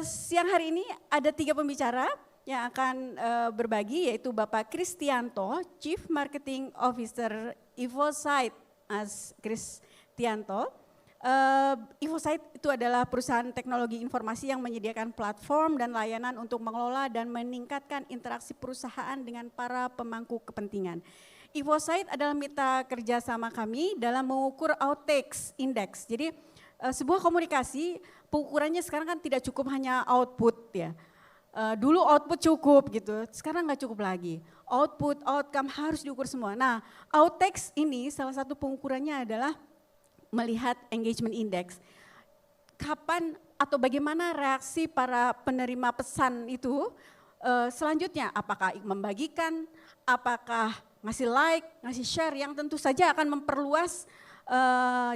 Siang hari ini ada 3 pembicara yang akan berbagi, yaitu Bapak Kristianto, Chief Marketing Officer Evosite, Mas Kristianto. Evosite itu adalah perusahaan teknologi informasi yang menyediakan platform dan layanan untuk mengelola dan meningkatkan interaksi perusahaan dengan para pemangku kepentingan. Evosite adalah mitra kerjasama kami dalam mengukur Outtakes Index. Jadi sebuah komunikasi pengukurannya sekarang kan tidak cukup hanya output ya. Dulu output cukup gitu, sekarang nggak cukup lagi. Output, outcome harus diukur semua. Nah, Outtakes ini salah satu pengukurannya adalah melihat engagement index. Kapan atau bagaimana reaksi para penerima pesan itu selanjutnya, apakah membagikan, apakah ngasih like, ngasih share, yang tentu saja akan memperluas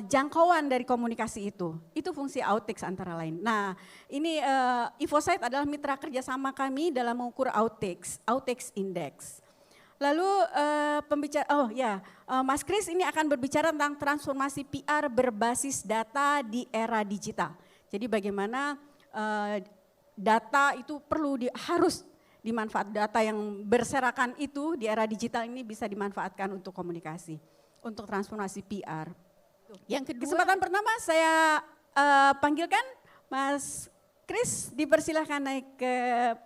jangkauan dari komunikasi itu. Itu fungsi Outtakes antara lain. Nah, ini Evosite adalah mitra kerjasama kami dalam mengukur Outtakes Index. Lalu Mas Kris ini akan berbicara tentang transformasi PR berbasis data di era digital. Jadi bagaimana data itu harus dimanfaatkan, data yang berserakan itu di era digital ini bisa dimanfaatkan untuk komunikasi, untuk transformasi PR. Yang kedua, kesempatan pertama saya panggilkan Mas Kris, dipersilahkan naik ke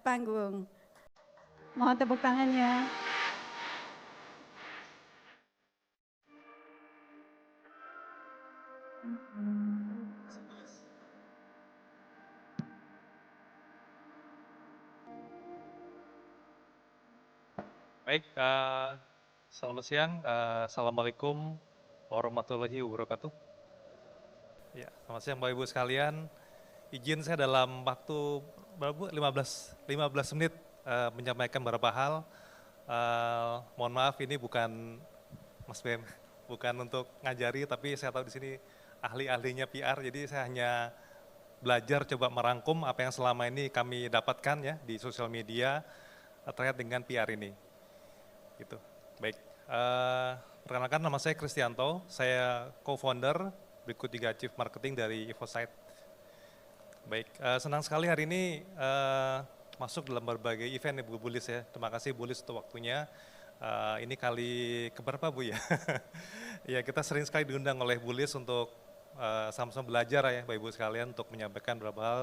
panggung. Mohon tepuk tangannya. Baik, selamat siang. Assalamualaikum warahmatullahi wabarakatuh. Ya, selamat siang Bapak Ibu sekalian. Izin saya dalam waktu 15 menit menyampaikan beberapa hal. Mohon maaf, ini bukan Mas BM, bukan untuk ngajari, tapi saya tahu di sini ahli-ahlinya PR, jadi saya hanya belajar coba merangkum apa yang selama ini kami dapatkan ya di sosial media terkait dengan PR ini. Gitu. Baik, perkenalkan nama saya Kristianto, saya co-founder, berikut juga Chief Marketing dari Evosite. Baik, senang sekali hari ini masuk dalam berbagai event ya Bu Bulis ya. Terima kasih Bulis untuk waktunya. Ini kali keberapa Bu ya? Ya, kita sering sekali diundang oleh Bulis untuk sama-sama belajar ya Bapak Ibu sekalian untuk menyampaikan beberapa hal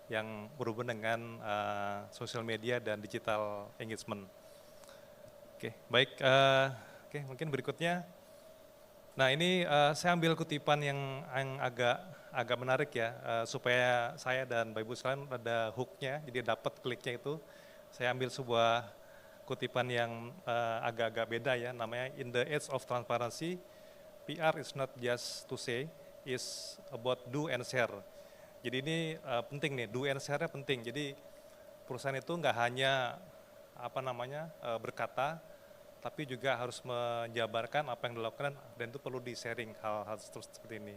yang berhubungan dengan sosial media dan digital engagement. Oke, baik. Oke, mungkin berikutnya. Nah, ini saya ambil kutipan yang agak menarik ya, supaya saya dan Bapak Ibu sekalian ada hooknya, jadi dapat kliknya itu. Saya ambil sebuah kutipan yang agak-agak beda ya, namanya "In the age of transparency, PR is not just to say, is about do and share." Jadi ini penting nih, do and share-nya penting. Jadi perusahaan itu nggak hanya berkata, tapi juga harus menjabarkan apa yang dilakukan dan itu perlu di-sharing hal-hal seperti ini.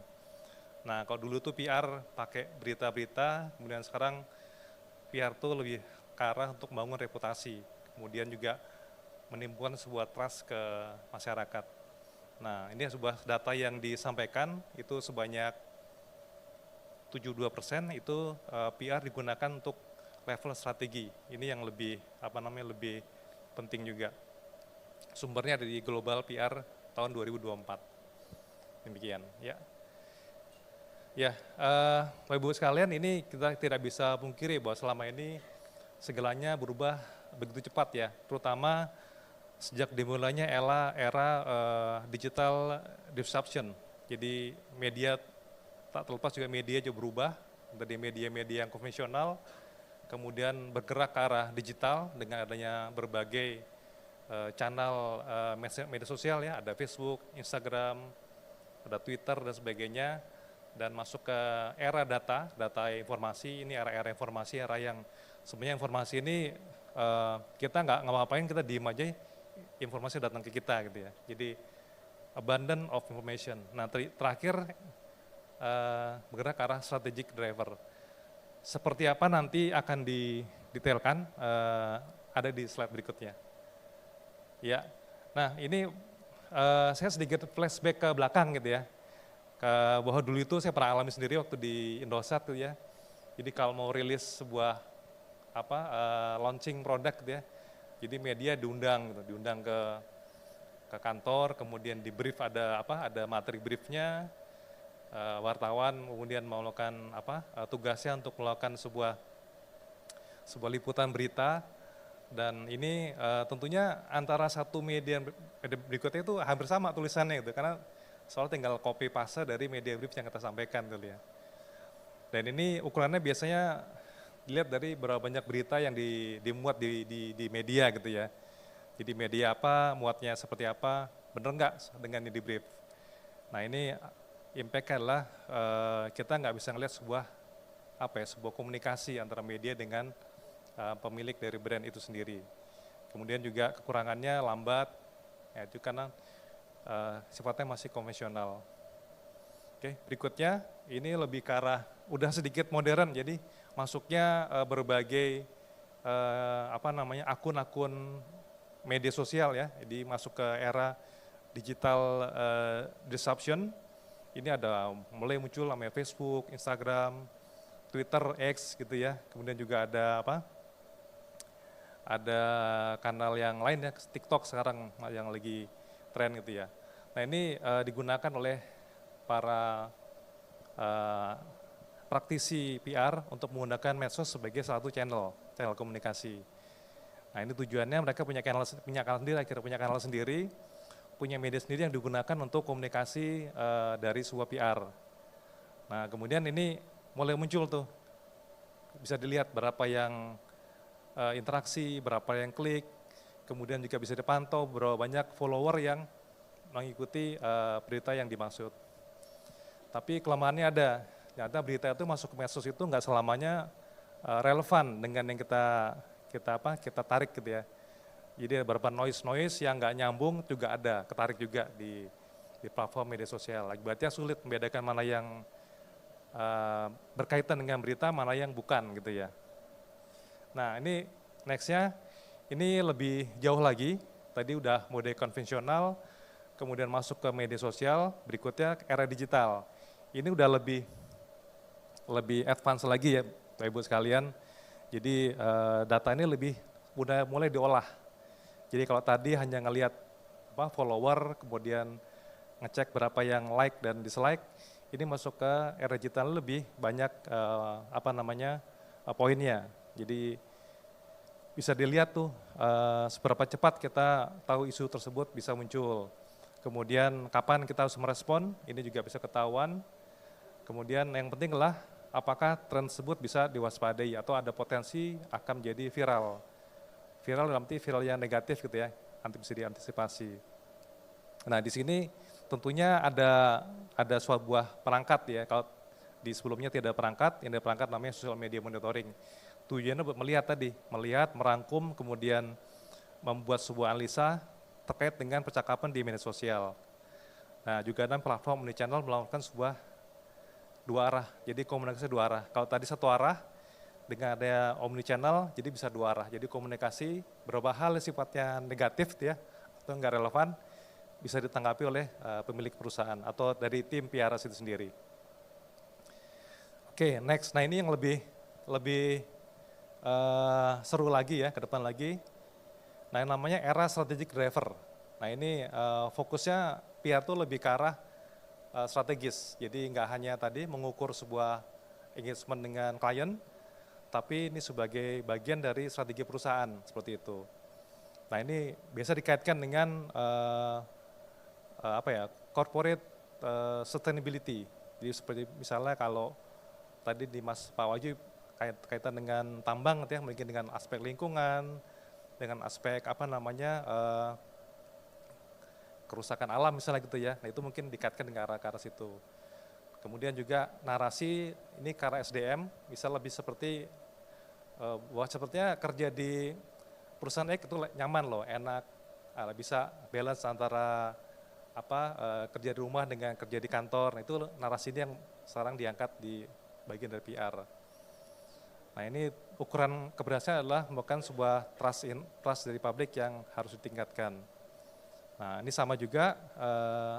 Nah, kalau dulu tuh PR pakai berita-berita, kemudian sekarang PR tuh lebih ke arah untuk membangun reputasi, kemudian juga menimbulkan sebuah trust ke masyarakat. Nah, ini sebuah data yang disampaikan itu sebanyak 72% itu PR digunakan untuk level strategi. Ini yang lebih lebih penting juga. Sumbernya dari Global PR tahun 2024. Demikian ya. Ya, Bapak Ibu sekalian, ini kita tidak bisa pungkiri bahwa selama ini segalanya berubah begitu cepat ya, terutama sejak dimulainya era digital disruption. Jadi media tak terlepas juga media juga berubah dari media-media yang konvensional, kemudian bergerak ke arah digital dengan adanya berbagai channel media sosial ya, ada Facebook, Instagram, ada Twitter dan sebagainya, dan masuk ke era data informasi. Ini era informasi, era yang sebenarnya informasi ini kita nggak ngapain, kita diem aja, informasi datang ke kita gitu ya. Jadi abundance of information. Nah, terakhir bergerak ke arah strategic driver. Seperti apa nanti akan didetailkan ada di slide berikutnya. Ya, nah ini saya sedikit flashback ke belakang gitu ya, bahwa dulu itu saya pernah alami sendiri waktu di Indosat gitu ya. Jadi kalau mau rilis sebuah launching produk gitu ya, jadi media diundang gitu, diundang ke kantor, kemudian di brief ada materi briefnya, wartawan kemudian melakukan tugasnya untuk melakukan sebuah liputan berita, dan ini tentunya antara satu media berikutnya itu hampir sama tulisannya gitu, karena soal tinggal copy paste dari media brief yang kita sampaikan gitu ya. Dan ini ukurannya biasanya dilihat dari berapa banyak berita yang dimuat di media gitu ya. Jadi media apa, muatnya seperti apa, bener nggak dengan ini di brief. Nah ini impact adalah kita nggak bisa ngelihat sebuah komunikasi antara media dengan pemilik dari brand itu sendiri. Kemudian juga kekurangannya lambat, ya itu karena sifatnya masih konvensional. Oke, berikutnya ini lebih ke arah udah sedikit modern, jadi masuknya berbagai akun-akun media sosial ya, jadi masuk ke era digital disruption. Ini ada mulai muncul namanya Facebook, Instagram, Twitter, X gitu ya. Kemudian juga ada kanal yang lain ya, TikTok sekarang yang lagi tren gitu ya. Nah ini digunakan oleh para praktisi PR untuk menggunakan medsos sebagai salah satu channel komunikasi. Nah ini tujuannya mereka punya kanal sendiri, punya media sendiri yang digunakan untuk komunikasi dari sebuah PR. Nah kemudian ini mulai muncul tuh, bisa dilihat berapa yang interaksi, berapa yang klik, kemudian juga bisa dipantau berapa banyak follower yang mengikuti berita yang dimaksud. Tapi kelemahannya ada, ternyata berita itu masuk ke medsos itu nggak selamanya relevan dengan yang kita tarik gitu ya. Jadi beberapa noise yang nggak nyambung juga ada, ketarik juga di platform media sosial. Akibatnya sulit membedakan mana yang berkaitan dengan berita, mana yang bukan gitu ya. Nah ini nextnya, ini lebih jauh lagi, tadi udah mode konvensional, kemudian masuk ke media sosial, berikutnya era digital. Ini udah lebih advance lagi ya Bapak Ibu sekalian. Jadi data ini udah mulai diolah. Jadi kalau tadi hanya ngelihat follower, kemudian ngecek berapa yang like dan dislike, ini masuk ke era digital lebih banyak poinnya. Jadi bisa dilihat tuh seberapa cepat kita tahu isu tersebut bisa muncul. Kemudian kapan kita harus merespon, ini juga bisa ketahuan. Kemudian yang penting adalah apakah tren tersebut bisa diwaspadai atau ada potensi akan menjadi viral. Viral dalam arti viral yang negatif gitu ya, bisa diantisipasi. Nah di sini tentunya ada sebuah perangkat ya, kalau di sebelumnya tidak ada perangkat, yang ada perangkat namanya social media monitoring. Tujuannya buat melihat, merangkum, kemudian membuat sebuah analisa terkait dengan percakapan di media sosial. Nah juga ada platform omnichannel melakukan sebuah dua arah, jadi komunikasi dua arah. Kalau tadi satu arah, dengan ada omnichannel, jadi bisa dua arah. Jadi komunikasi beberapa hal sifatnya negatif ya, atau enggak relevan, bisa ditanggapi oleh pemilik perusahaan atau dari tim PRS itu sendiri. Oke, next. Nah ini yang lebih seru lagi ya, ke depan lagi. Nah yang namanya era strategic driver. Nah ini fokusnya PR itu lebih ke arah strategis. Jadi nggak hanya tadi mengukur sebuah engagement dengan klien, tapi ini sebagai bagian dari strategi perusahaan seperti itu. Nah ini biasa dikaitkan dengan corporate sustainability. Jadi seperti misalnya kalau tadi di Pak Waju kaitan dengan tambang, ya, mungkin dengan aspek lingkungan, dengan aspek kerusakan alam misalnya gitu ya. Nah itu mungkin dikaitkan dengan arah situ. Kemudian juga narasi ini ke arah SDM bisa lebih seperti bahwa sepertinya kerja di perusahaan X itu nyaman loh, enak, bisa balance antara kerja di rumah dengan kerja di kantor. Nah, itu narasi ini yang sekarang diangkat di bagian dari PR. Nah ini ukuran keberhasilan adalah merupakan sebuah trust dari publik yang harus ditingkatkan. Nah ini sama juga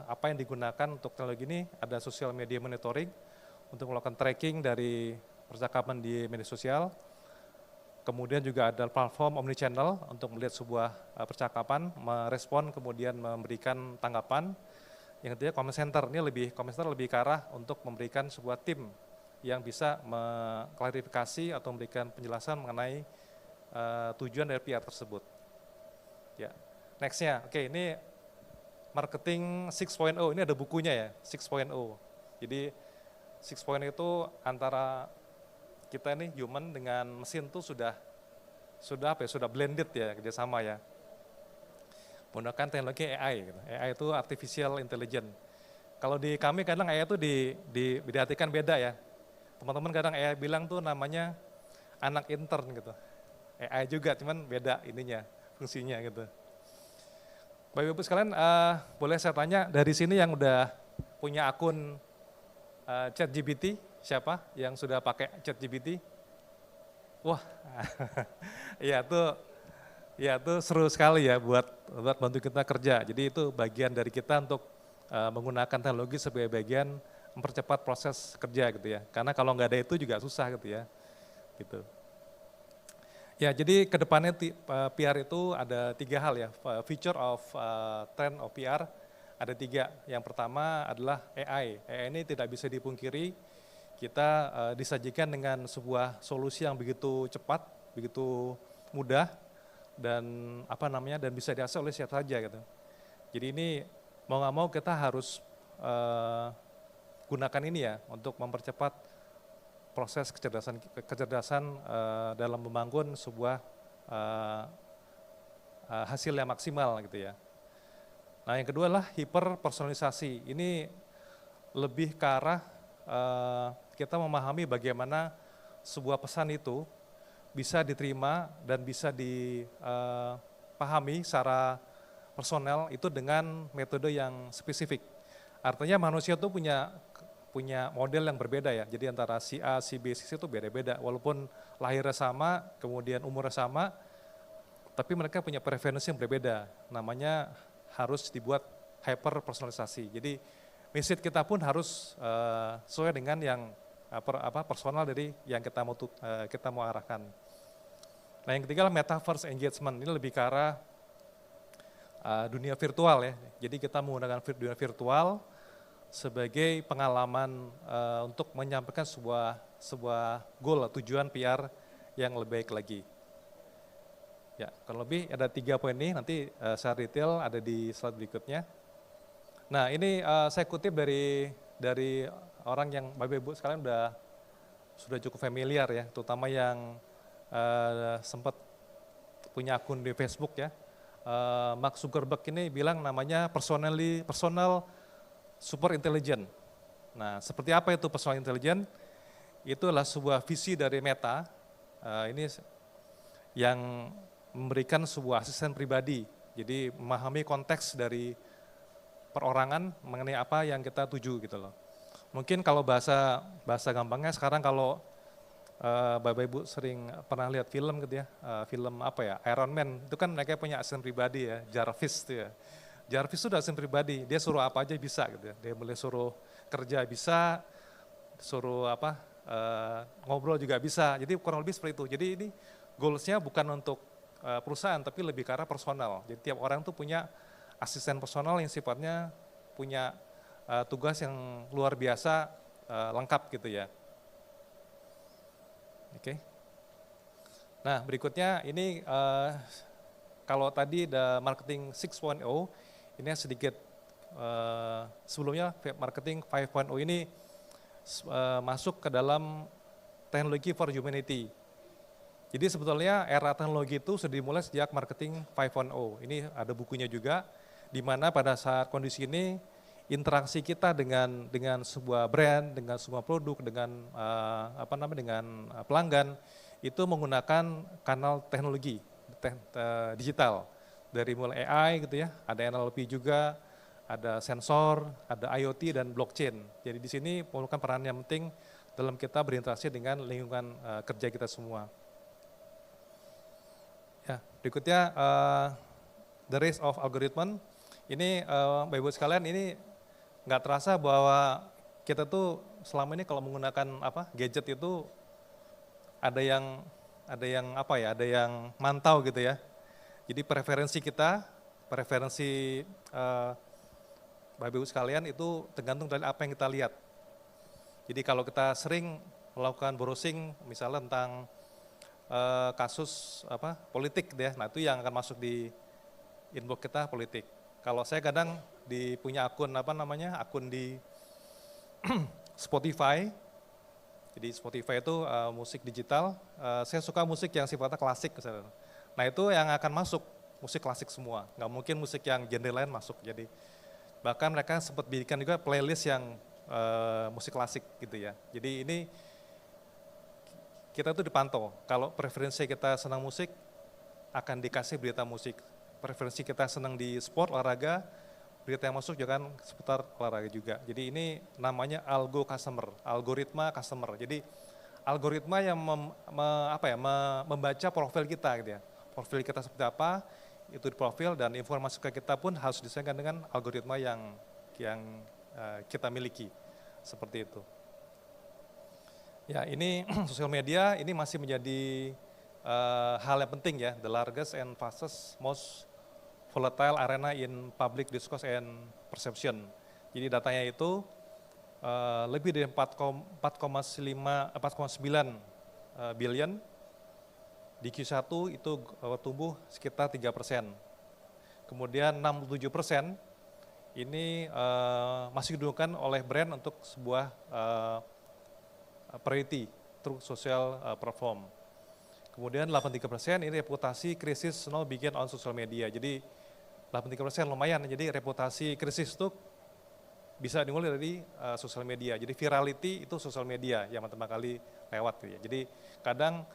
apa yang digunakan untuk teknologi ini, ada social media monitoring untuk melakukan tracking dari percakapan di media sosial. Kemudian juga ada platform omnichannel untuk melihat sebuah percakapan, merespon, kemudian memberikan tanggapan. Yang ketiga comment center, ini comment center lebih ke arah untuk memberikan sebuah tim yang bisa mengklarifikasi atau memberikan penjelasan mengenai tujuan dari PR tersebut. Ya, nextnya, oke, ini marketing 6.0, ini ada bukunya ya, 6.0. Jadi 6.0 itu antara kita nih human dengan mesin tuh sudah blended ya, kerjasama ya. Menggunakan teknologi AI gitu. AI itu artificial intelligence. Kalau di kami kadang AI itu diartikan beda ya. Teman-teman kadang AI bilang tuh namanya anak intern gitu. AI juga, cuman beda ininya, fungsinya gitu. Bapak Ibu sekalian, boleh saya tanya dari sini yang udah punya akun ChatGPT, siapa yang sudah pakai ChatGPT? Wah, ya tuh seru sekali ya buat bantu kita kerja. Jadi itu bagian dari kita untuk menggunakan teknologi sebagai bagian mempercepat proses kerja gitu ya. Karena kalau nggak ada itu juga susah gitu ya. Gitu. Ya, jadi kedepannya PR itu ada 3 hal ya, feature of trend of PR ada 3. Yang pertama adalah AI. AI ini tidak bisa dipungkiri, kita disajikan dengan sebuah solusi yang begitu cepat, begitu mudah, dan dan bisa diakses oleh siapa saja gitu. Jadi ini mau nggak mau kita harus gunakan ini ya untuk mempercepat proses kecerdasan dalam membangun sebuah hasil yang maksimal gitu ya. Nah yang kedua adalah hiperpersonalisasi. Ini lebih ke arah kita memahami bagaimana sebuah pesan itu bisa diterima dan bisa dipahami secara personal itu dengan metode yang spesifik. Artinya manusia itu punya model yang berbeda ya, jadi antara si A, si B, si C itu beda-beda, walaupun lahirnya sama, kemudian umurnya sama, tapi mereka punya preferensi yang berbeda, namanya harus dibuat hyper personalisasi. Jadi message kita pun harus sesuai dengan yang personal dari yang kita mau arahkan. Nah yang ketiga adalah metaverse engagement, ini lebih ke arah dunia virtual ya, jadi kita menggunakan dunia virtual sebagai pengalaman untuk menyampaikan sebuah goal, tujuan PR yang lebih baik lagi. Ya, kurang lebih ada 3 poin ini, nanti secara detail ada di slide berikutnya. Nah ini saya kutip dari orang yang Bapak Ibu sekalian sudah cukup familiar ya, terutama yang sempat punya akun di Facebook ya. Mark Zuckerberg ini bilang namanya personal super intelligent. Nah, seperti apa itu personal intelligent? Itu adalah sebuah visi dari Meta, ini yang memberikan sebuah asisten pribadi. Jadi memahami konteks dari perorangan mengenai apa yang kita tuju gitu loh. Mungkin kalau bahasa gampangnya sekarang kalau Bapak Ibu sering pernah lihat film gitu ya, film apa ya, Iron Man, itu kan mereka punya asisten pribadi ya, Jarvis itu ya. Jarvis itu asisten pribadi, dia suruh apa aja bisa gitu ya. Dia boleh suruh kerja bisa, suruh ngobrol juga bisa. Jadi kurang lebih seperti itu. Jadi ini goals-nya bukan untuk perusahaan tapi lebih ke arah personal. Jadi tiap orang tuh punya asisten personal yang sifatnya punya tugas yang luar biasa lengkap gitu ya. Oke. Nah berikutnya ini kalau tadi ada marketing 6.0, ini sedikit sebelumnya marketing 5.0 ini masuk ke dalam teknologi for humanity. Jadi sebetulnya era teknologi itu sudah dimulai sejak marketing 5.0. Ini ada bukunya juga, di mana pada saat kondisi ini interaksi kita dengan sebuah brand, dengan sebuah produk, dengan dengan pelanggan itu menggunakan kanal teknologi digital. Dari mulai AI gitu ya, ada NLP juga, ada sensor, ada IoT dan blockchain. Jadi di sini memerlukan peran yang penting dalam kita berinteraksi dengan lingkungan kerja kita semua. Ya, berikutnya the race of algorithm. Ini Bapak Ibu sekalian, ini nggak terasa bahwa kita tuh selama ini kalau menggunakan gadget itu ada yang apa ya, ada yang mantau gitu ya. Jadi preferensi kita, preferensi Bapak Ibu sekalian itu tergantung dari apa yang kita lihat. Jadi kalau kita sering melakukan browsing misalnya tentang kasus politik deh, nah itu yang akan masuk di inbox kita politik. Kalau saya kadang punya akun akun di Spotify. Jadi Spotify itu musik digital. Saya suka musik yang sifatnya klasik misalnya. Nah itu yang akan masuk musik klasik semua. Nggak mungkin musik yang genre lain masuk. Jadi bahkan mereka sempat bikin juga playlist yang musik klasik gitu ya. Jadi ini kita tuh dipantau. Kalau preferensi kita senang musik, akan dikasih berita musik. Preferensi kita senang di sport, olahraga, berita yang masuk juga kan seputar olahraga juga. Jadi ini namanya algoritma customer. Jadi algoritma yang membaca profil kita gitu ya. Profil kita seperti apa, itu di profil dan informasi ke kita pun harus disesuaikan dengan algoritma yang kita miliki. Seperti itu. Ya ini sosial media ini masih menjadi hal yang penting ya, the largest and fastest most volatile arena in public discourse and perception. Jadi datanya itu lebih dari 4,9 billion, di Q1 itu tumbuh sekitar 3%. Kemudian 67% ini masih didukung oleh brand untuk sebuah priority through social platform. Kemudian 83% ini reputasi krisis now begin on social media. Jadi 83% lumayan, jadi reputasi krisis itu bisa dimulai dari sosial media. Jadi virality itu sosial media yang pertama kali lewat. Ya. Jadi kadang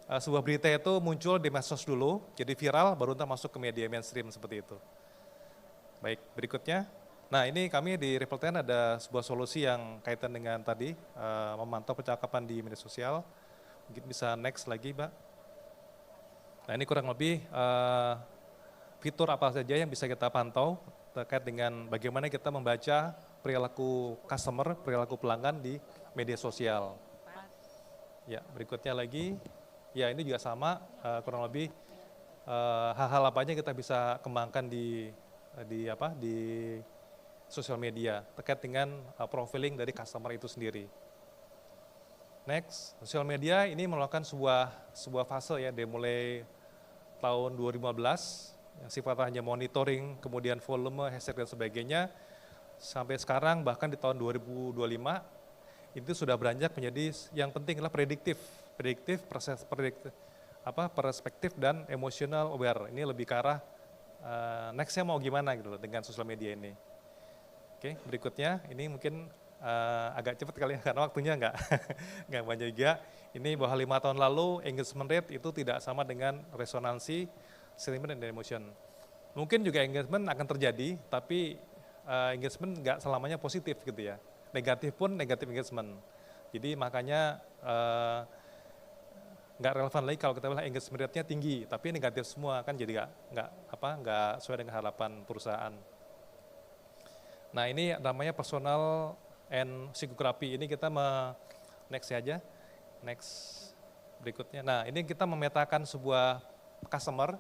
sebuah berita itu muncul di medsos dulu, jadi viral, baru nanti masuk ke media mainstream seperti itu. Baik, berikutnya. Nah ini kami di Ripple 10 ada sebuah solusi yang kaitan dengan tadi, memantau percakapan di media sosial. Mungkin bisa next lagi, Mbak. Nah ini kurang lebih fitur apa saja yang bisa kita pantau terkait dengan bagaimana kita membaca perilaku customer, perilaku pelanggan di media sosial. Ya, berikutnya lagi, ya ini juga sama, kurang lebih hal-hal apa aja kita bisa kembangkan di sosial media terkait dengan profiling dari customer itu sendiri. Next, sosial media ini melakukan sebuah fase ya, dari mulai tahun 2015, yang sifatnya hanya monitoring, kemudian volume, hashtag dan sebagainya, sampai sekarang bahkan di tahun 2025, itu sudah beranjak menjadi yang penting adalah prediktif, perspektif dan emotional aware. Ini lebih ke arah nextnya mau gimana gitu loh dengan sosial media ini. Oke, berikutnya ini mungkin agak cepat kali ya karena waktunya nggak banyak juga. Ini bahwa 5 tahun lalu engagement rate itu tidak sama dengan resonansi, sentiment dan emotion. Mungkin juga engagement akan terjadi, tapi engagement nggak selamanya positif gitu ya. Negatif pun negatif engagement. Jadi makanya nggak relevan lagi kalau kita bilang engagement rate-nya tinggi, tapi negatif semua kan jadi nggak sesuai dengan harapan perusahaan. Nah ini namanya personal and psychography. Ini kita next aja, next berikutnya. Nah ini kita memetakan sebuah customer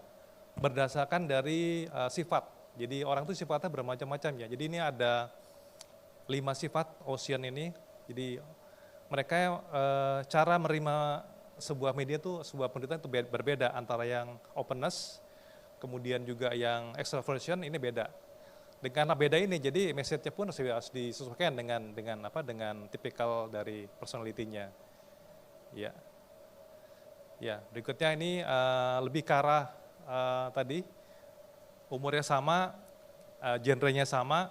berdasarkan dari sifat. Jadi orang itu sifatnya bermacam-macam ya. Jadi ini ada 5 sifat Ocean ini. Jadi mereka cara menerima sebuah media itu, sebuah pemberitaan itu berbeda antara yang openness, kemudian juga yang extroversion ini beda. Karena beda ini, jadi message-nya pun harus disesuaikan dengan tipikal dari personality-nya. Ya, ya. Berikutnya ini lebih ke arah tadi umurnya sama, genrenya sama,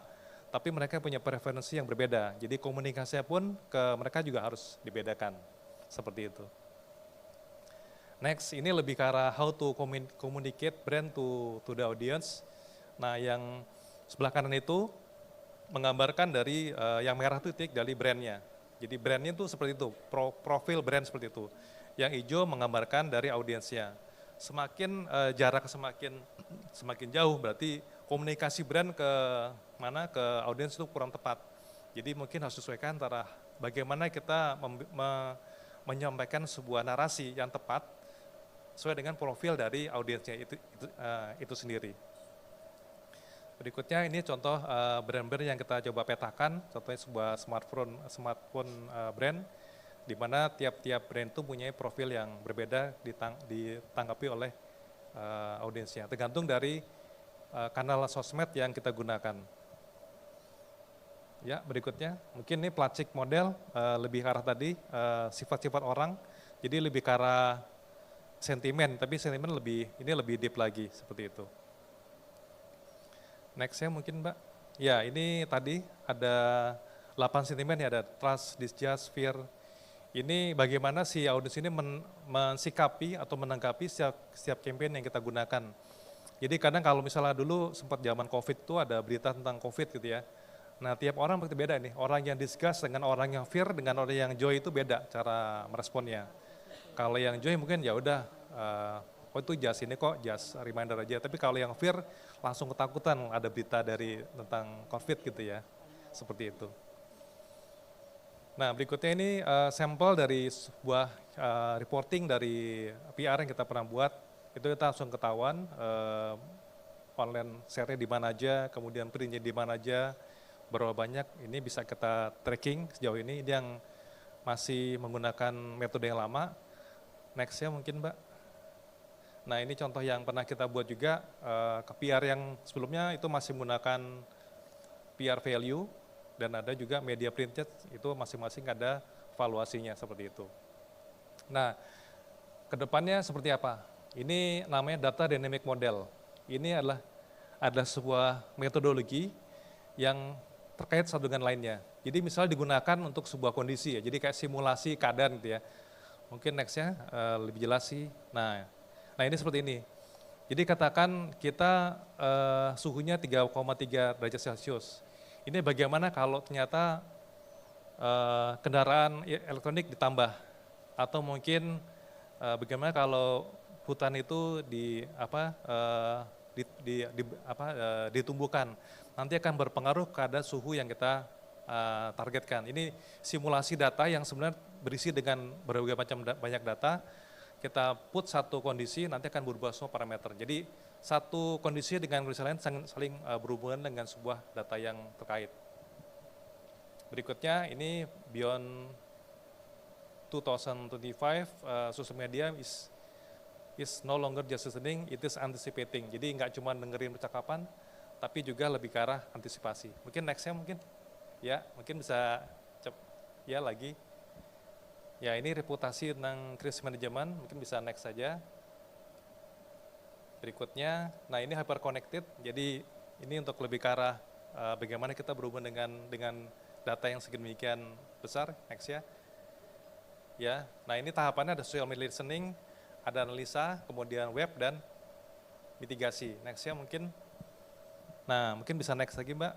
tapi mereka punya preferensi yang berbeda. Jadi komunikasinya pun ke mereka juga harus dibedakan, seperti itu. Next, ini lebih ke arah how to communicate brand to the audience. Nah, yang sebelah kanan itu menggambarkan dari yang merah itu titik dari brandnya. Jadi brandnya itu seperti itu, profil brand seperti itu. Yang hijau menggambarkan dari audiensnya. Semakin jarak semakin jauh, berarti komunikasi brand ke audiens itu kurang tepat. Jadi mungkin harus sesuaikan antara bagaimana kita menyampaikan sebuah narasi yang tepat sesuai dengan profil dari audiensnya itu sendiri. Berikutnya ini contoh brand-brand yang kita coba petakan, contohnya sebuah smartphone brand, di mana tiap-tiap brand itu punya profil yang berbeda ditanggapi oleh audiensnya, tergantung dari kanal sosmed yang kita gunakan. Ya, berikutnya mungkin ini plastik model lebih ke arah tadi sifat-sifat orang, jadi lebih ke arah sentimen, tapi sentimen ini lebih deep lagi seperti itu. Nextnya mungkin Mbak, ya ini tadi ada 8 sentimen ya, ada trust, distrust, fear. Ini bagaimana si audiens ini mensikapi atau menanggapi setiap campaign yang kita gunakan. Jadi kadang kalau misalnya dulu sempat zaman COVID itu ada berita tentang COVID gitu ya. Nah tiap orang begitu beda nih, orang yang disgust dengan orang yang fear dengan orang yang joy itu beda cara meresponnya. Kalau yang joy mungkin ya udah, oh itu just ini kok just reminder aja. Tapi kalau yang fear langsung ketakutan ada berita tentang COVID gitu ya, seperti itu. Nah berikutnya ini sampel dari sebuah reporting dari PR yang kita pernah buat, itu kita langsung ketahuan online share-nya di mana aja, kemudian print-nya di mana aja, berapa banyak, ini bisa kita tracking sejauh ini yang masih menggunakan metode yang lama. Next-nya mungkin Mbak. Nah ini contoh yang pernah kita buat juga, ke PR yang sebelumnya itu masih menggunakan PR value, dan ada juga media printed, itu masing-masing ada valuasinya seperti itu. Nah kedepannya seperti apa? Ini namanya data dynamic model. Ini adalah sebuah metodologi yang terkait satu dengan lainnya. Jadi misalnya digunakan untuk sebuah kondisi ya, jadi kayak simulasi keadaan gitu ya. Mungkin nextnya lebih jelas sih. Nah ini seperti ini. Jadi katakan kita suhunya 3,3 derajat Celcius. Ini bagaimana kalau ternyata kendaraan elektronik ditambah, atau mungkin bagaimana kalau hutan itu ditumbuhkan, nanti akan berpengaruh kepada suhu yang kita targetkan. Ini simulasi data yang sebenarnya berisi dengan berbagai macam banyak data, kita put satu kondisi, nanti akan berubah semua parameter. Jadi satu kondisi dengan kondisi lain saling berhubungan dengan sebuah data yang terkait. Berikutnya ini beyond 2025, social media is no longer just listening, it is anticipating. Jadi nggak cuma dengerin percakapan, tapi juga lebih ke arah antisipasi. Mungkin nextnya mungkin bisa ya lagi. Ya ini reputasi tentang crisis management, mungkin bisa next saja. Berikutnya, nah ini hyper connected, jadi ini untuk lebih ke arah bagaimana kita berhubungan dengan data yang sedemikian besar, next ya. Ya, nah ini tahapannya ada social media listening, ada analisa, kemudian web dan mitigasi. Next ya mungkin. Nah mungkin bisa next lagi Mbak.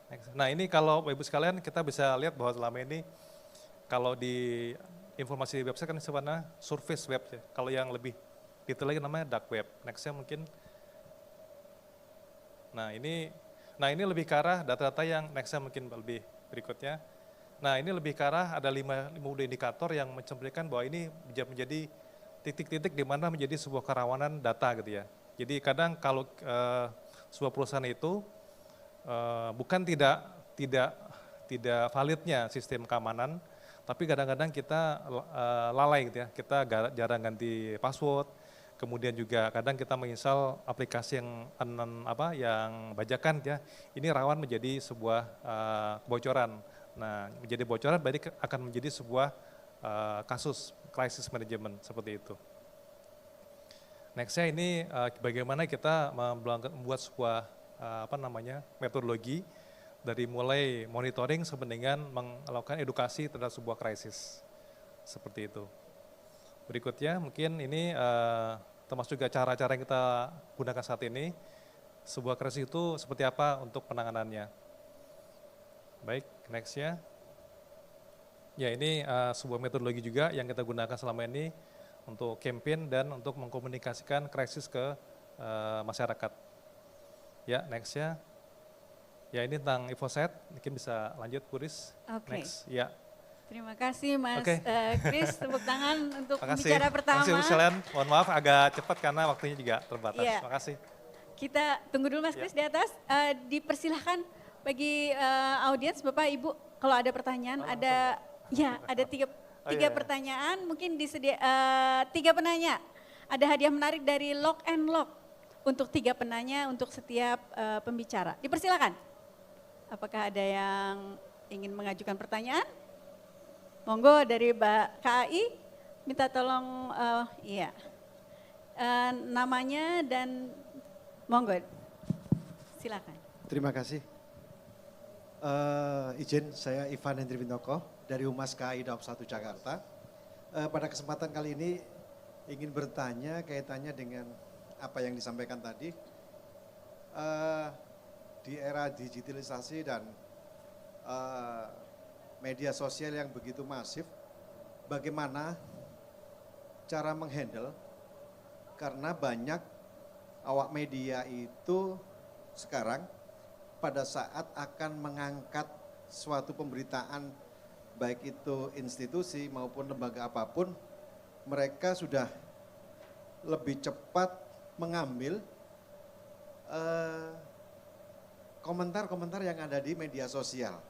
Next. Nah ini kalau Ibu sekalian kita bisa lihat bahwa selama ini kalau di informasi di website kan sebenarnya surface web ya. Kalau yang lebih detail lagi namanya dark web. Nextnya mungkin. Nah ini lebih ke arah data-data yang nextnya mungkin lebih berikutnya. Nah ini lebih ke arah ada 5 indikator yang mencerminkan bahwa ini menjadi titik-titik di mana menjadi sebuah kerawanan data gitu ya. Jadi kadang kalau sebuah perusahaan itu bukan tidak validnya sistem keamanan, tapi kadang-kadang kita lalai gitu ya, kita jarang ganti password, kemudian juga kadang kita menginstal aplikasi yang bajakan ya, ini rawan menjadi sebuah kebocoran. Nah menjadi bocoran berarti akan menjadi sebuah kasus crisis management seperti itu. Nextnya ini bagaimana kita membuat sebuah metodologi dari mulai monitoring sampai dengan melakukan edukasi terhadap sebuah krisis, seperti itu. Berikutnya mungkin ini termasuk juga cara-cara yang kita gunakan saat ini, sebuah krisis itu seperti apa untuk penanganannya. Baik, next-nya. Ya ini sebuah metodologi juga yang kita gunakan selama ini untuk campaign dan untuk mengkomunikasikan krisis ke masyarakat. Ya, next-nya. Ya ini tentang InfoSight, mungkin bisa lanjut Puris. Oke. Next, ya. Terima kasih Mas Oke. Kris, tepuk tangan untuk Makasih. pembicara pertama. Makasih Bu sekalian. Mohon maaf agak cepat karena waktunya juga terbatas. Iya. Makasih. Kita tunggu dulu Mas Ya. Kris di atas. Dipersilahkan bagi audiens Bapak Ibu kalau ada pertanyaan, ada tiga iya. pertanyaan, mungkin disedia 3 penanya. Ada hadiah menarik dari Lock and Lock untuk 3 penanya untuk setiap pembicara. Dipersilakan. Apakah ada yang ingin mengajukan pertanyaan? Monggo dari Mbak KAI, minta tolong namanya dan monggo, silakan. Terima kasih. Izin, saya Ivan Hendri Wintoko dari Humas KAI Daop 1 Jakarta. Pada kesempatan kali ini ingin bertanya kaitannya dengan apa yang disampaikan tadi. Di era digitalisasi dan media sosial yang begitu masif, bagaimana cara menghandle, karena banyak awak media itu sekarang pada saat akan mengangkat suatu pemberitaan, baik itu institusi maupun lembaga apapun, mereka sudah lebih cepat mengambil komentar-komentar yang ada di media sosial.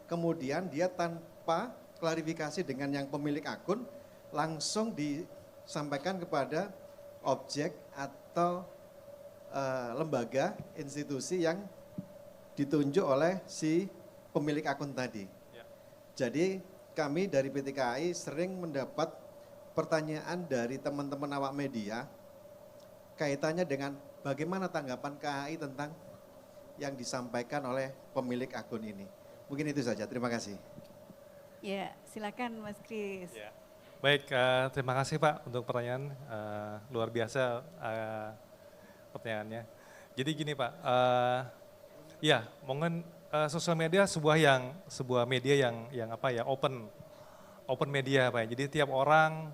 Kemudian dia tanpa klarifikasi dengan yang pemilik akun, langsung disampaikan kepada objek atau lembaga, institusi yang ditunjuk oleh si pemilik akun tadi. Ya. Jadi kami dari PT KAI sering mendapat pertanyaan dari teman-teman awak media kaitannya dengan bagaimana tanggapan KAI tentang yang disampaikan oleh pemilik akun ini. Mungkin itu saja, terima kasih. Ya, silakan Mas Kris. Ya. Baik, terima kasih Pak untuk pertanyaan, luar biasa pertanyaannya. Jadi gini Pak, ya mungkin sosial media sebuah media yang open media Pak. Jadi tiap orang,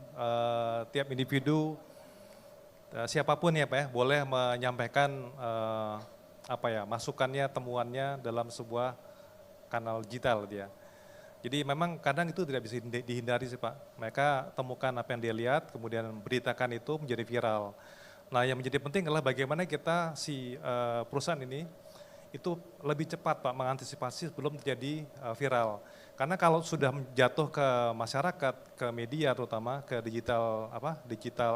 tiap individu, siapapun ya Pak ya, boleh menyampaikan masukannya, temuannya dalam sebuah kanal digital dia. Jadi memang kadang itu tidak bisa dihindari sih Pak. Mereka temukan apa yang dia lihat, kemudian beritakan itu menjadi viral. Nah yang menjadi penting adalah bagaimana kita perusahaan ini itu lebih cepat Pak mengantisipasi sebelum terjadi viral. Karena kalau sudah jatuh ke masyarakat, ke media terutama, ke digital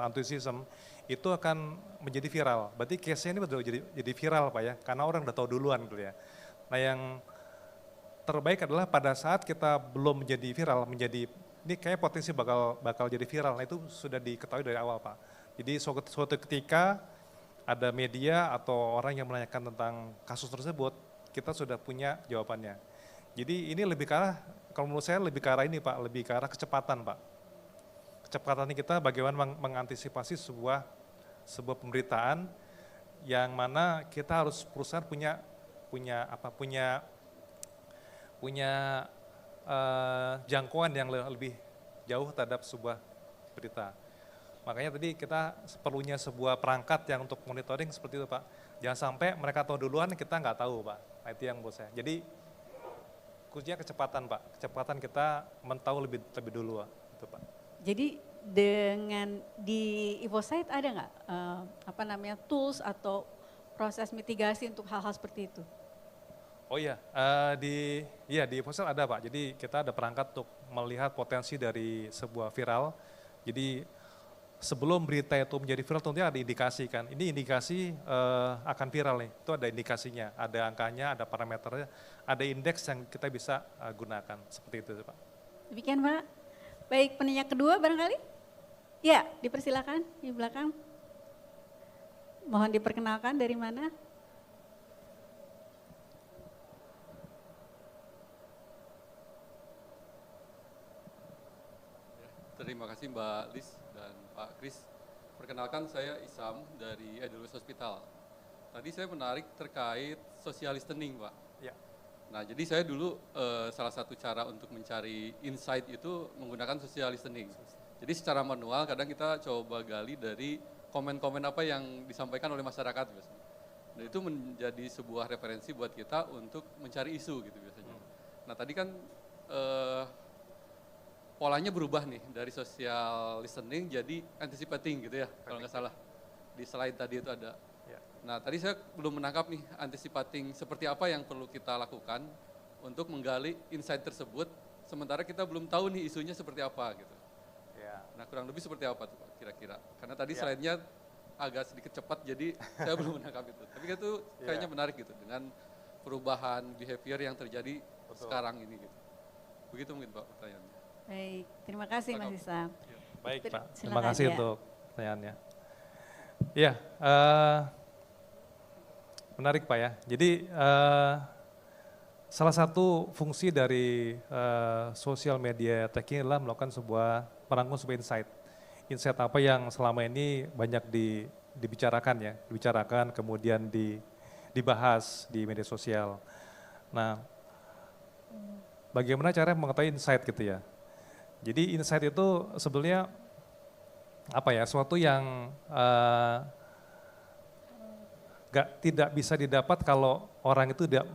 antusiasme, itu akan menjadi viral. Berarti case-nya ini betul jadi viral Pak ya, karena orang udah tahu duluan gitu ya. Nah yang terbaik adalah pada saat kita belum menjadi viral, ini kayak potensi bakal jadi viral, nah itu sudah diketahui dari awal Pak. Jadi suatu ketika ada media atau orang yang menanyakan tentang kasus tersebut, kita sudah punya jawabannya. Jadi ini lebih ke arah, kalau menurut saya lebih ke arah ini Pak, lebih ke arah kecepatan Pak. Kecepatan kita bagaimana mengantisipasi sebuah pemberitaan yang mana kita harus perusahaan punya jangkauan yang lebih jauh terhadap sebuah berita. Makanya tadi kita perlunya sebuah perangkat yang untuk monitoring seperti itu Pak. Jangan sampai mereka tahu duluan, kita nggak tahu Pak. Nah, itu yang buat saya. Jadi kuncinya kecepatan Pak. Kecepatan kita tahu lebih dulu itu Pak. Jadi dengan di Evosite ada nggak tools atau proses mitigasi untuk hal-hal seperti itu? Oh iya, di Evosite ada Pak. Jadi kita ada perangkat untuk melihat potensi dari sebuah viral. Jadi sebelum berita itu menjadi viral tentunya ada indikasi kan. Ini indikasi akan viral nih, itu ada indikasinya, ada angkanya, ada parameternya, ada indeks yang kita bisa gunakan. Seperti itu Pak. Demikian Pak. Baik, penanya kedua barangkali? Ya, dipersilakan di belakang. Mohon diperkenalkan dari mana? Terima kasih Mbak Lis dan Pak Kris. Perkenalkan saya Isam dari Edelweiss Hospital. Tadi saya menarik terkait social listening Pak. Ya. Nah jadi saya dulu salah satu cara untuk mencari insight itu menggunakan social listening. Jadi secara manual kadang kita coba gali dari komen-komen apa yang disampaikan oleh masyarakat biasanya. Dan itu menjadi sebuah referensi buat kita untuk mencari isu gitu biasanya. Nah tadi kan polanya berubah nih dari social listening jadi anticipating gitu ya, kalau nggak salah. Di slide tadi itu ada. Ya. Nah tadi saya belum menangkap nih anticipating seperti apa yang perlu kita lakukan untuk menggali insight tersebut, sementara kita belum tahu nih isunya seperti apa gitu. Ya. Nah kurang lebih seperti apa tuh Pak kira-kira? Karena tadi Ya. slide-nya agak sedikit cepat jadi saya belum menangkap itu. Tapi itu kayaknya menarik gitu dengan perubahan behavior yang terjadi sekarang ini gitu. Begitu mungkin Pak pertanyaannya. Baik, terima kasih Mas Isam. Baik Pak, terima Silakan, kasih ya. untuk pertanyaannya. Ya, menarik Pak ya. Jadi salah satu fungsi dari social media tracking adalah melakukan merangkum sebuah insight. Insight apa yang selama ini banyak dibicarakan ya, kemudian dibahas di media sosial. Nah, bagaimana cara mengetahui insight gitu ya? Jadi insight itu sebenarnya apa ya, suatu yang tidak bisa didapat kalau orang itu tidak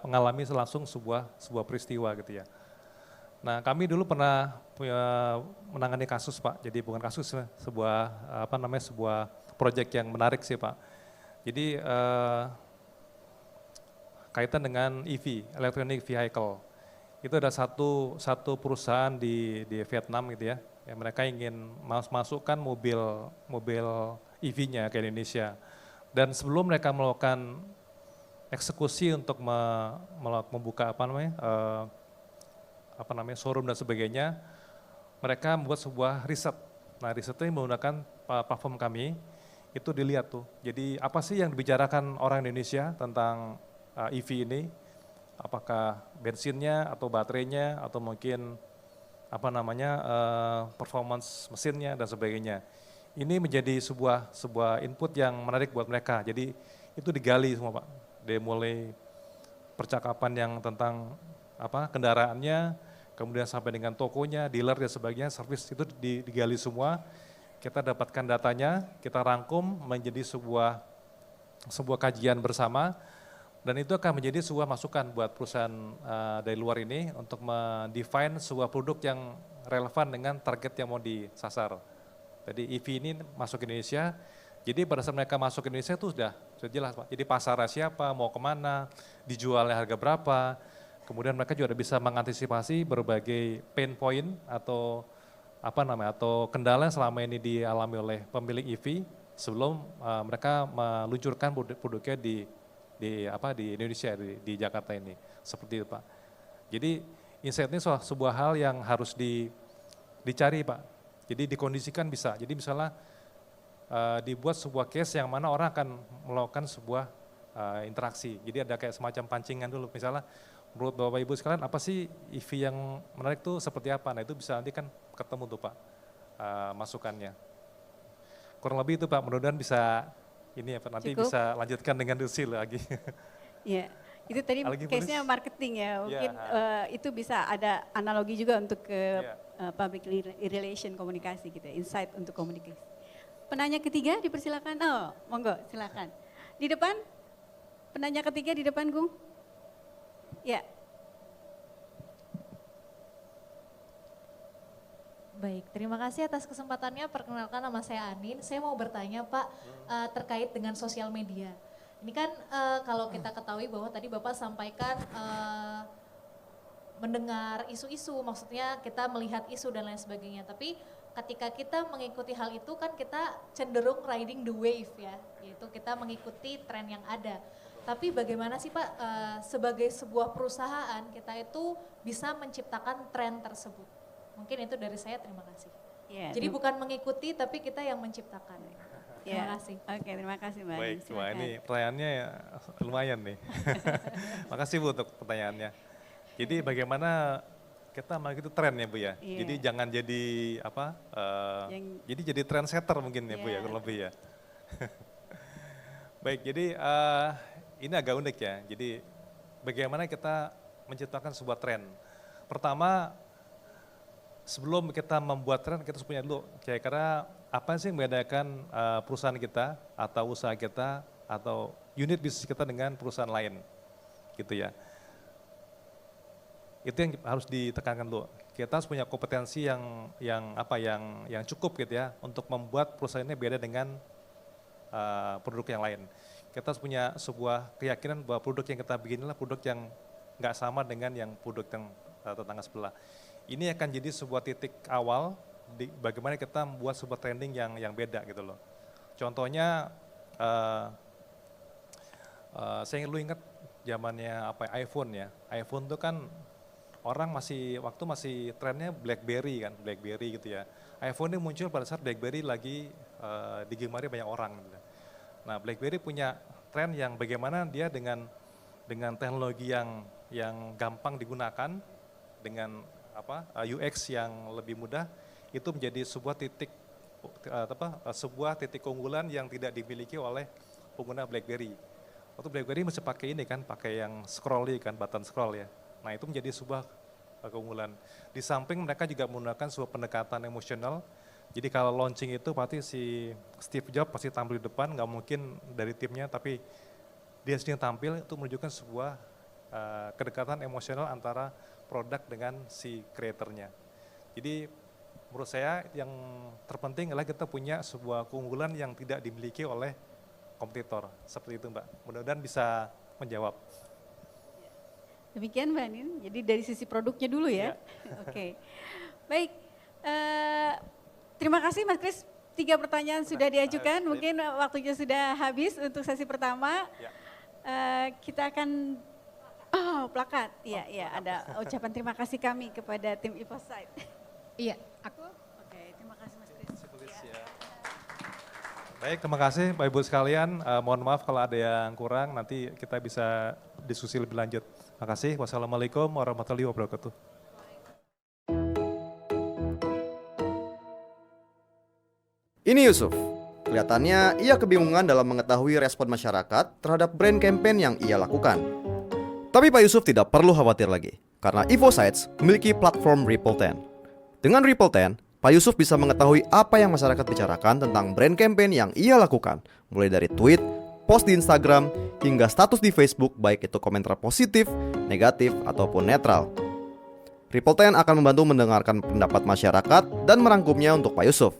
mengalami langsung sebuah peristiwa gitu ya. Nah kami dulu pernah menangani kasus Pak, jadi bukan kasus, sebuah proyek yang menarik sih Pak. Jadi kaitan dengan EV, electronic vehicle. Itu ada satu perusahaan di Vietnam gitu ya, yang mereka ingin masukkan mobil EV-nya ke Indonesia. Dan sebelum mereka melakukan eksekusi untuk membuka showroom dan sebagainya, mereka membuat sebuah riset. Nah riset itu menggunakan platform kami, itu dilihat tuh. Jadi apa sih yang dibicarakan orang Indonesia tentang EV ini? Apakah bensinnya atau baterainya atau mungkin performance mesinnya dan sebagainya. Ini menjadi sebuah input yang menarik buat mereka. Jadi itu digali semua Pak. Dari mulai percakapan yang tentang kendaraannya, kemudian sampai dengan tokonya, dealer dan sebagainya, service itu digali semua. Kita dapatkan datanya, kita rangkum menjadi sebuah kajian bersama, dan itu akan menjadi sebuah masukan buat perusahaan dari luar ini untuk mendefine sebuah produk yang relevan dengan target yang mau disasar. Jadi EV ini masuk ke Indonesia, jadi pada saat mereka masuk ke Indonesia itu sudah jelas Pak. Jadi pasarnya siapa, mau kemana, dijualnya harga berapa, kemudian mereka juga bisa mengantisipasi berbagai pain point atau atau kendala yang selama ini dialami oleh pemilik EV sebelum mereka meluncurkan produknya di Indonesia, di Jakarta ini, seperti itu Pak. Jadi insight ini sebuah hal yang harus dicari Pak. Jadi dikondisikan bisa. Jadi misalnya dibuat sebuah case yang mana orang akan melakukan sebuah interaksi. Jadi ada kayak semacam pancingan dulu. Misalnya menurut Bapak Ibu sekalian apa sih EV yang menarik tuh seperti apa? Nah itu bisa nanti kan ketemu tuh Pak masukannya. Kurang lebih itu Pak, mudah-mudahan bisa ini nanti Cukup. bisa lanjutkan dengan Dusil lagi. Ya, itu tadi Lagi case-nya bonus. marketing ya, mungkin Ya. itu bisa ada analogi juga untuk ke Ya. public relation komunikasi gitu, insight untuk komunikasi. Penanya ketiga dipersilakan, monggo silakan. Di depan, penanya ketiga di depan Gung. Ya, Baik, terima kasih atas kesempatannya. Perkenalkan nama saya Anin. Saya mau bertanya Pak terkait dengan sosial media. Ini kan kalau kita ketahui bahwa tadi Bapak sampaikan mendengar isu-isu, maksudnya kita melihat isu dan lain sebagainya. Tapi ketika kita mengikuti hal itu kan kita cenderung riding the wave ya, yaitu kita mengikuti tren yang ada. Tapi bagaimana sih Pak sebagai sebuah perusahaan kita itu bisa menciptakan tren tersebut? Mungkin itu dari saya, terima kasih. ya. Jadi bukan mengikuti tapi kita yang menciptakan. Terima kasih. Oke, terima kasih Mbak. Baik, Anin, wah silakan. ini pertanyaannya lumayan nih. Makasih Bu untuk pertanyaannya. Jadi bagaimana kita mengikuti tren ya Bu ya. Iya. Jadi jangan jadi jadi trendsetter mungkin ya Bu ya, Iya. kurang lebih ya. Baik, jadi ini agak unik ya. Jadi bagaimana kita menciptakan sebuah tren. Pertama, sebelum kita membuat tren, kita harus punya dulu kira-kira apa sih yang membedakan perusahaan kita atau usaha kita atau unit bisnis kita dengan perusahaan lain gitu ya. Itu yang harus ditekankan dulu. Kita harus punya kompetensi yang cukup gitu ya untuk membuat perusahaan ini beda dengan produk yang lain. Kita harus punya sebuah keyakinan bahwa produk yang kita bikin adalah produk yang nggak sama dengan yang produk yang tetangga sebelah. Ini akan jadi sebuah titik awal bagaimana kita membuat sebuah trending yang beda gitu loh. Contohnya saya lu ingat zamannya iPhone ya. iPhone itu kan orang masih trennya BlackBerry kan, BlackBerry gitu ya. iPhone ini muncul pada saat BlackBerry lagi digemari banyak orang. Gitu. Nah, BlackBerry punya tren yang bagaimana dia dengan teknologi yang gampang digunakan dengan UX yang lebih mudah itu menjadi sebuah titik keunggulan yang tidak dimiliki oleh pengguna BlackBerry. Waktu BlackBerry masih pakai ini kan, pakai yang scrolly kan, button scroll ya. Nah itu menjadi sebuah keunggulan. Di samping mereka juga menggunakan sebuah pendekatan emosional. Jadi kalau launching itu pasti si Steve Jobs pasti tampil di depan, nggak mungkin dari timnya, tapi dia sendiri tampil itu menunjukkan sebuah kedekatan emosional antara produk dengan si kreatornya. Jadi menurut saya yang terpenting adalah kita punya sebuah keunggulan yang tidak dimiliki oleh kompetitor. Seperti itu Mbak, mudah-mudahan bisa menjawab. Demikian Mbak Nin, jadi dari sisi produknya dulu ya. Oke, baik. Terima kasih Mas Kris, 3 pertanyaan sudah diajukan, mungkin waktunya sudah habis untuk sesi pertama. Kita akan, plakat, iya ada ucapan terima kasih kami kepada tim EvoSight. Iya, aku. Oke, terima kasih Mas Kris. Ya. Baik, terima kasih Bapak Ibu sekalian, mohon maaf kalau ada yang kurang, nanti kita bisa diskusi lebih lanjut. Terima kasih, wassalamualaikum warahmatullahi wabarakatuh. Ini Yusuf. Kelihatannya ia kebingungan dalam mengetahui respon masyarakat terhadap brand campaign yang ia lakukan. Tapi Pak Yusuf tidak perlu khawatir lagi, karena EvoSights memiliki platform Ripple 10. Dengan Ripple 10, Pak Yusuf bisa mengetahui apa yang masyarakat bicarakan tentang brand campaign yang ia lakukan, mulai dari tweet, post di Instagram, hingga status di Facebook, baik itu komentar positif, negatif, ataupun netral. Ripple 10 akan membantu mendengarkan pendapat masyarakat dan merangkumnya untuk Pak Yusuf.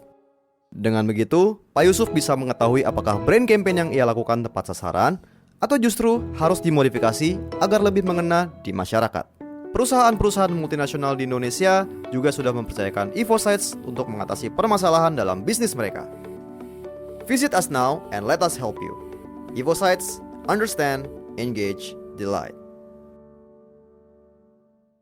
Dengan begitu, Pak Yusuf bisa mengetahui apakah brand campaign yang ia lakukan tepat sasaran, atau justru harus dimodifikasi agar lebih mengena di masyarakat. Perusahaan-perusahaan multinasional di Indonesia juga sudah mempercayakan EvoSights untuk mengatasi permasalahan dalam bisnis mereka. Visit us now and let us help you. EvoSights, understand, engage, delight.